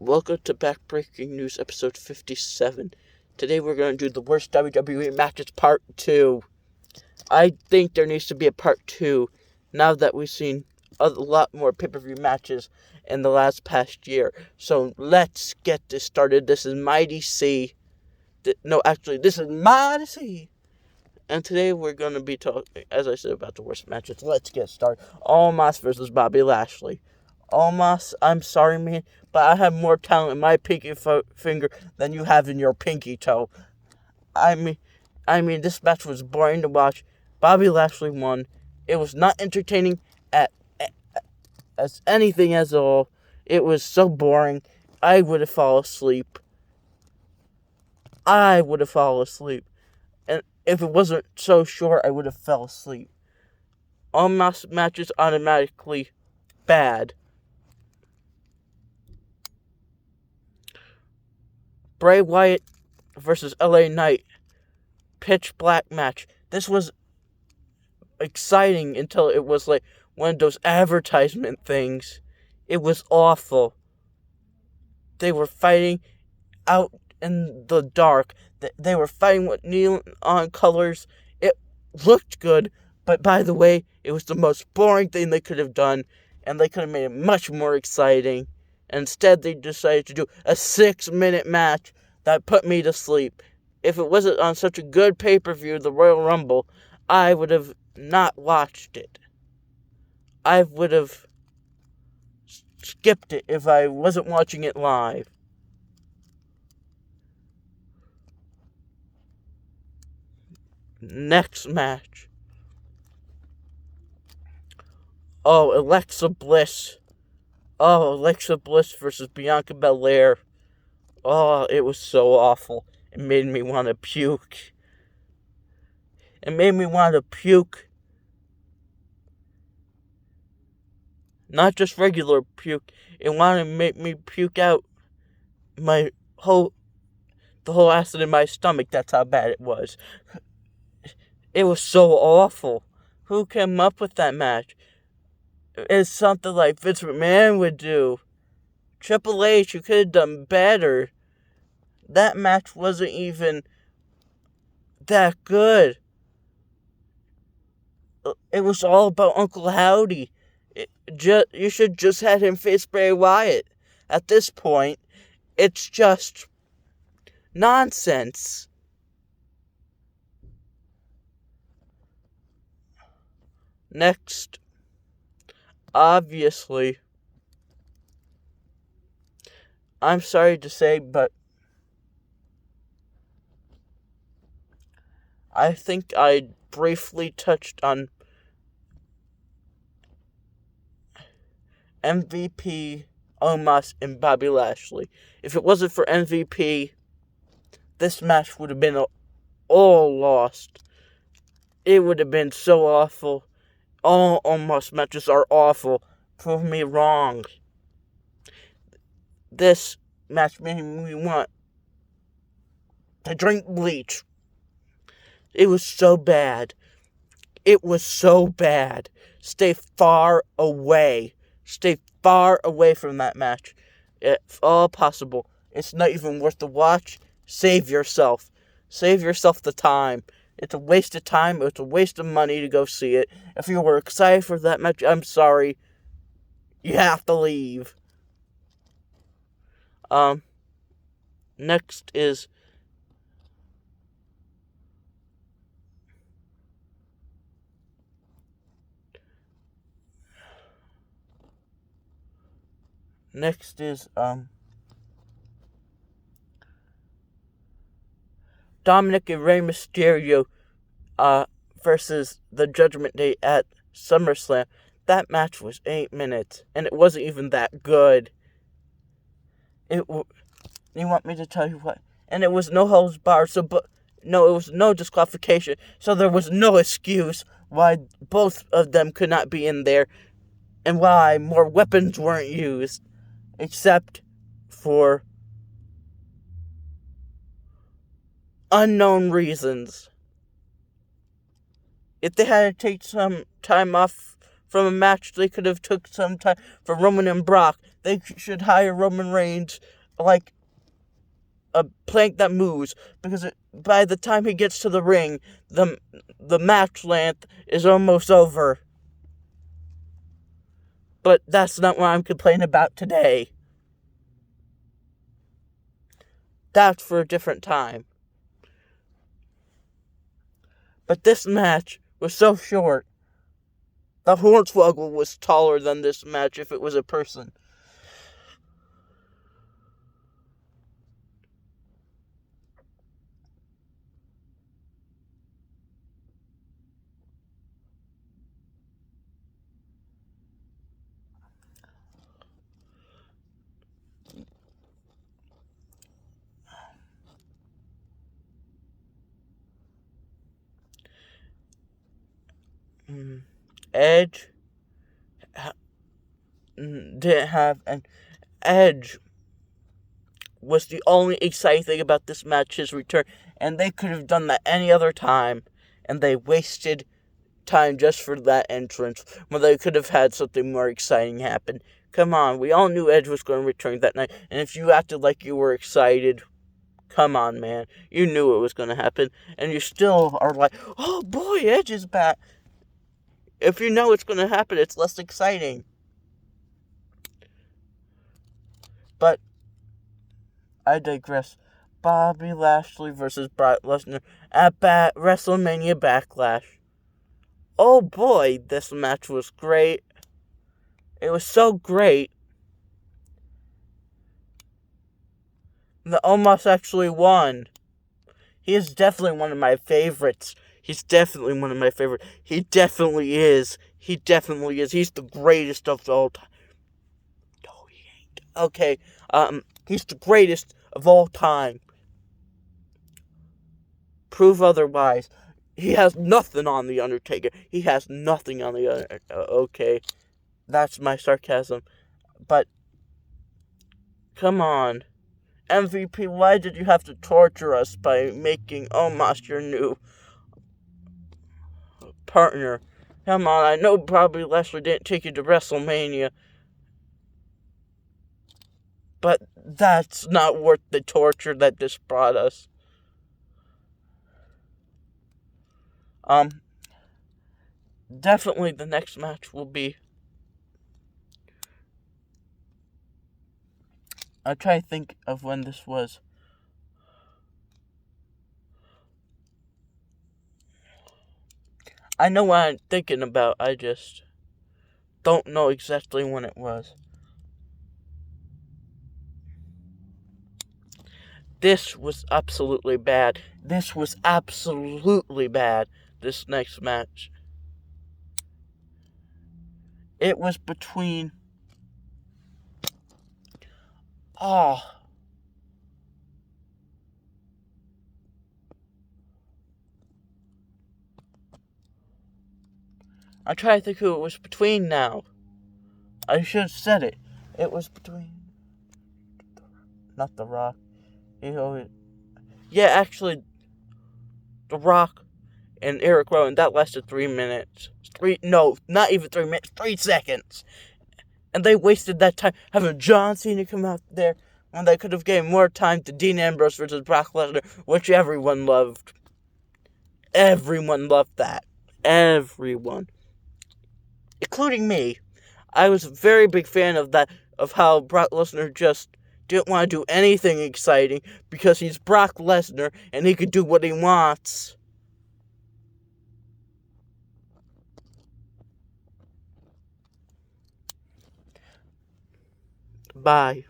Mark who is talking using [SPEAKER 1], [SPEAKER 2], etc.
[SPEAKER 1] Welcome to Backbreaking News episode 57. Today we're going to do the worst WWE matches part 2. I think there needs to be a part 2 now that we've seen a lot more pay-per-view matches in the past year. So let's get this started. This is Mighty C. This is Mighty C. And today we're going to be talking, as I said, about the worst matches. Let's get started. Omos versus Bobby Lashley. Omos, I'm sorry, man, but I have more talent in my pinky finger than you have in your pinky toe. I mean, this match was boring to watch. Bobby Lashley won. It was not entertaining as anything as all. It was so boring. I would have fallen asleep. And if it wasn't so short, I would have fell asleep. Omos matches automatically bad. Bray Wyatt versus LA Knight. Pitch black match. This was exciting until it was like one of those advertisement things. It was awful. They were fighting out in the dark. They were fighting with neon colors. It looked good, but by the way, it was the most boring thing they could have done, and they could have made it much more exciting. Instead, they decided to do a 6-minute match that put me to sleep. If it wasn't on such a good pay-per-view, the Royal Rumble, I would have not watched it. I would have skipped it if I wasn't watching it live. Next match. Alexa Bliss versus Bianca Belair. It was so awful. It made me want to puke. Not just regular puke. It wanted to make me puke out the whole acid in my stomach. That's how bad it was. It was so awful. Who came up with that match? It's something like Vince McMahon would do. Triple H, you could have done better. That match wasn't even that good. It was all about Uncle Howdy. You should just had him face Bray Wyatt. At this point, it's just nonsense. Next, obviously, I'm sorry to say, but I think I briefly touched on MVP, Omos, and Bobby Lashley. If it wasn't for MVP, this match would have been all lost. It would have been so awful. All Omos matches are awful. Prove me wrong. This match made me want to drink bleach. It was so bad. Stay far away from that match, if all possible. It's not even worth the watch. Save yourself the time. It's a waste of time. It's a waste of money to go see it. If you were excited for that match, I'm sorry. You have to leave. Next is Dominic and Rey Mysterio versus the Judgment Day at SummerSlam. That match was 8 minutes, and it wasn't even that good. You want me to tell you what? And it was no holds barred, it was no disqualification, so there was no excuse why both of them could not be in there, and why more weapons weren't used, except for unknown reasons. If they had to take some time off from a match they could have took some time for Roman and Brock. They should hire Roman Reigns like a plank that moves, because by the time he gets to the ring, the match length is almost over. But that's not what I'm complaining about today. That's for a different time. But this match was so short. The Hornswoggle was taller than this match if it was a person. Edge didn't have an Edge was the only exciting thing about this match, his return, and they could have done that any other time, and they wasted time just for that entrance when they could have had something more exciting happen. Come on, we all knew Edge was going to return that night, and if you acted like you were excited, come on, man, you knew it was going to happen, and you still are like, oh boy, Edge is back. If you know it's going to happen, it's less exciting. But I digress. Bobby Lashley versus Brock Lesnar at WrestleMania Backlash. Oh boy, this match was great. It was so great that Omos actually won. He is definitely one of my favorites. He's definitely one of my favorites. He definitely is. He definitely is. He's the greatest of all time. No, he ain't. Okay, he's the greatest of all time. Prove otherwise. He has nothing on The Undertaker. He has nothing on the Undertaker. Okay, that's my sarcasm. But, come on. MVP, why did you have to torture us by making Omos your new partner? Come on, I know Bobby Lashley didn't take you to WrestleMania, but that's not worth the torture that this brought us. Definitely the next match will be... I'll try to think of when this was. I know what I'm thinking about, I just don't know exactly when it was. This was absolutely bad. This was absolutely bad, this next match. It was between... Oh. I'm trying to think who it was between now. I should have said it. It was between... Not The Rock. Yeah, actually, The Rock and Eric Rowan. That lasted 3 minutes. No, not even 3 minutes. 3 seconds. And they wasted that time having John Cena come out there when they could have given more time to Dean Ambrose versus Brock Lesnar, which everyone loved. Everyone loved that. Everyone. Including me. I was a very big fan of that, of how Brock Lesnar just didn't want to do anything exciting because he's Brock Lesnar and he could do what he wants. Bye.